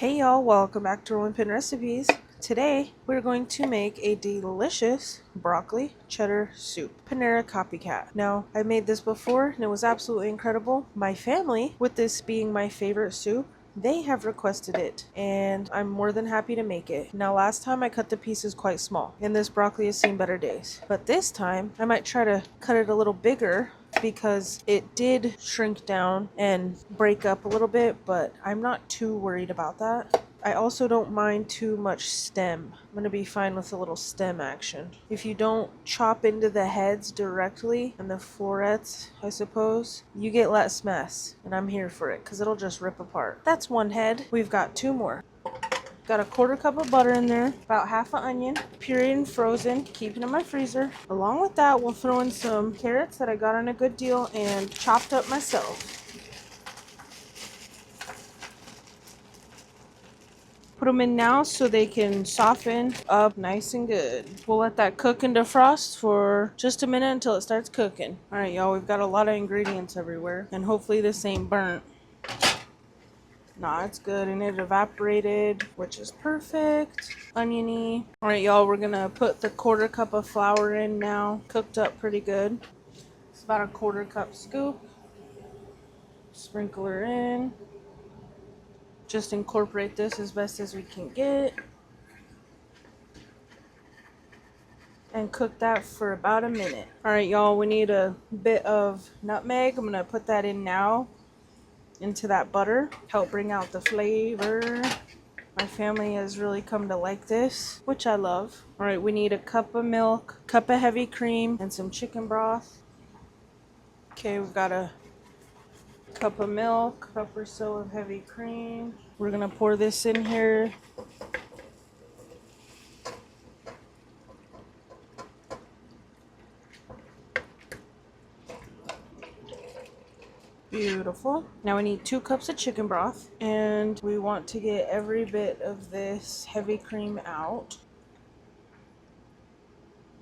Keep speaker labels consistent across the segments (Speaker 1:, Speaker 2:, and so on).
Speaker 1: Hey y'all, welcome back to Rolling Pin Recipes. Today we're going to make a delicious broccoli cheddar soup. Panera copycat. Now, I made this before and it was absolutely incredible. My family, with this being my favorite soup, they have requested it and I'm more than happy to make it. Now last time I cut the pieces quite small and this broccoli has seen better days. But this time I might try to cut it a little bigger because it did shrink down and break up a little bit, but I'm not too worried about that. I also don't mind too much stem. I'm going to be fine with a little stem action. If you don't chop into the heads directly and the florets, I suppose, you get less mess. And I'm here for it because it'll just rip apart. That's one head. We've got two more. Got a 1/4 cup of butter in there, about half an onion, pureed and frozen, keeping in my freezer. Along with that, we'll throw in some carrots that I got on a good deal and chopped up myself. Put them in now so they can soften up nice and good. We'll let that cook and defrost for just a minute until it starts cooking. All right, y'all, we've got a lot of ingredients everywhere, and hopefully this ain't burnt. Nah, it's good, and it evaporated, which is perfect. Oniony. All right, y'all, we're gonna put the 1/4 cup of flour in now. Cooked up pretty good. It's about a 1/4 cup scoop. Sprinkle her in. Just incorporate this as best as we can get. And cook that for about a minute. All right, y'all, we need a bit of nutmeg. I'm gonna put that in now into that butter. Help bring out the flavor. My family has really come to like this, which I love. All right, we need a cup of milk, cup of heavy cream, and some chicken broth. Okay, we've got a cup of milk, cup or so of heavy cream. We're gonna pour this in here. Beautiful. Now we need 2 cups of chicken broth, and we want to get every bit of this heavy cream out.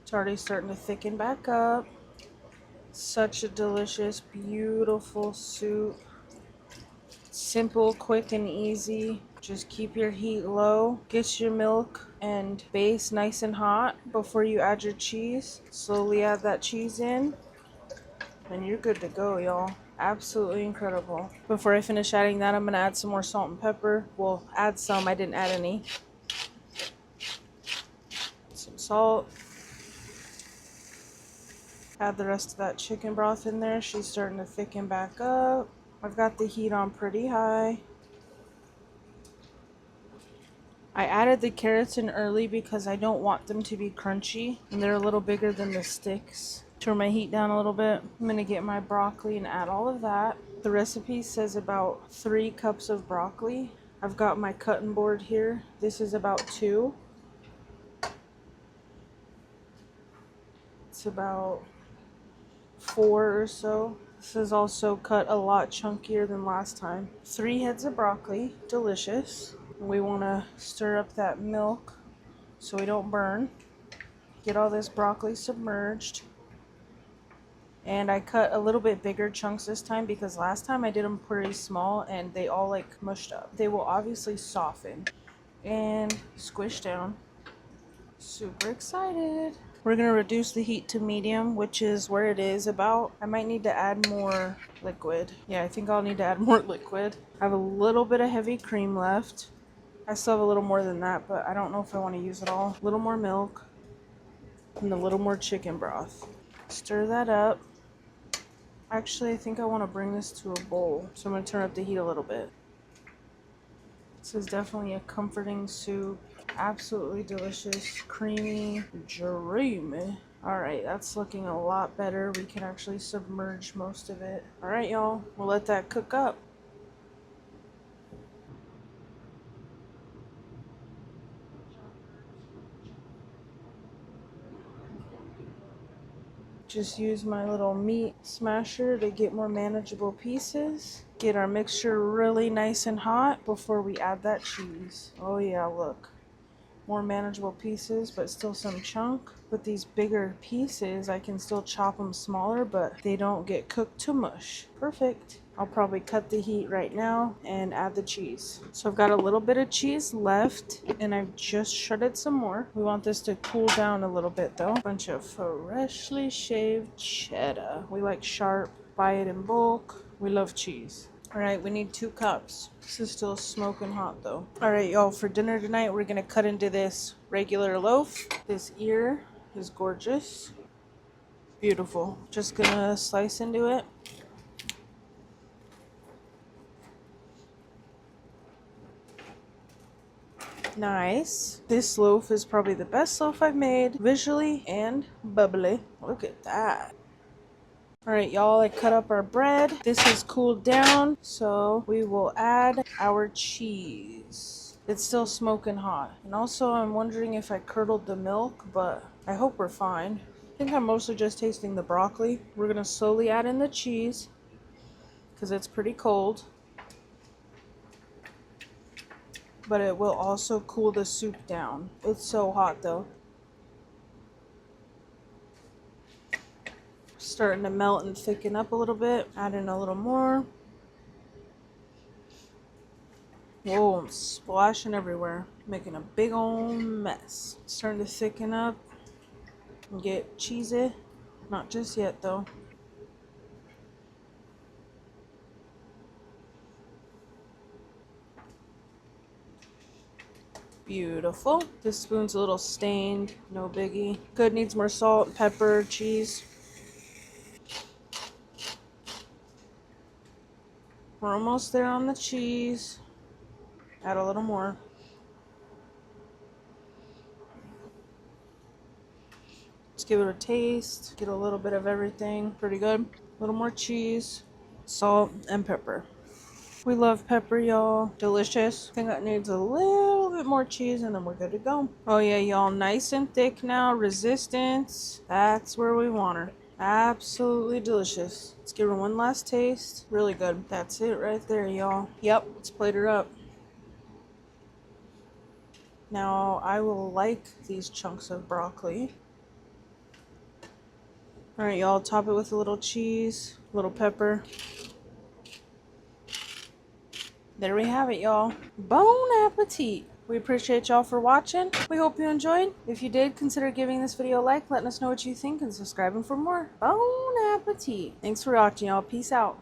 Speaker 1: It's already starting to thicken back up. Such a delicious, beautiful soup. Simple, quick, and easy. Just keep your heat low. Get your milk and base nice and hot before you add your cheese. Slowly add that cheese in, and you're good to go, y'all. Absolutely incredible. Before I finish adding that, I'm going to add some more salt and pepper. Well, add some. I didn't add any. Some salt. Add the rest of that chicken broth in there. She's starting to thicken back up. I've got the heat on pretty high. I added the carrots in early because I don't want them to be crunchy, and they're a little bigger than the sticks. Turn my heat down a little bit. I'm going to get my broccoli and add all of that. The recipe says about 3 cups of broccoli. I've got my cutting board here. This is about 2. It's about 4 or so. This is also cut a lot chunkier than last time. 3 heads of broccoli, delicious. We want to stir up that milk so we don't burn. Get all this broccoli submerged. And I cut a little bit bigger chunks this time because last time I did them pretty small and they all like mushed up. They will obviously soften and squish down. Super excited. We're going to reduce the heat to medium, which is where it is about. I might need to add more liquid. Yeah, I think I'll need to add more liquid. I have a little bit of heavy cream left. I still have a little more than that, but I don't know if I want to use it all. A little more milk and a little more chicken broth. Stir that up. Actually, I think I want to bring this to a bowl, so I'm going to turn up the heat a little bit. This is definitely a comforting soup. Absolutely delicious, creamy, dreamy. Alright, that's looking a lot better. We can actually submerge most of it. Alright, y'all, we'll let that cook up. Just use my little meat smasher to get more manageable pieces. Get our mixture really nice and hot before we add that cheese. Oh yeah, look. More manageable pieces, but still some chunk. With these bigger pieces, I can still chop them smaller, but they don't get cooked to mush. Perfect. I'll probably cut the heat right now and add the cheese. So I've got a little bit of cheese left and I've just shredded some more. We want this to cool down a little bit though. Bunch of freshly shaved cheddar. We like sharp, buy it in bulk. We love cheese. All right, we need 2 cups. This is still smoking hot though. All right, y'all, for dinner tonight, we're gonna cut into this regular loaf. This ear is gorgeous. Beautiful. Just gonna slice into it. Nice. This loaf is probably the best loaf I've made, visually and bubbly. Look at that. All right, y'all, I cut up our bread. This has cooled down, so we will add our cheese. It's still smoking hot. And also, I'm wondering if I curdled the milk, but I hope we're fine. I think I'm mostly just tasting the broccoli. We're gonna slowly add in the cheese because it's pretty cold. But it will also cool the soup down. It's so hot though. Starting to melt and thicken up a little bit. Add in a little more. Whoa, I'm splashing everywhere. Making a big old mess. Starting to thicken up and get cheesy. Not just yet though. Beautiful. This spoon's a little stained, no biggie. Good, needs more salt, pepper, cheese. We're almost there on the cheese. Add a little more. Let's give it a taste. Get a little bit of everything. Pretty good. A little more cheese, salt, and pepper. We love pepper, y'all. Delicious. I think that needs a little bit more cheese and then we're good to go. Oh yeah, y'all, nice and thick now. Resistance. That's where we want her. Absolutely delicious. Let's give her one last taste. Really good. That's it right there, y'all. Yep, let's plate her up. Now, I will like these chunks of broccoli. All right, y'all, top it with a little cheese, a little pepper. There we have it, y'all. Bon appetit. We appreciate y'all for watching. We hope you enjoyed. If you did, consider giving this video a like, letting us know what you think, and subscribing for more. Bon appetit. Thanks for watching, y'all. Peace out.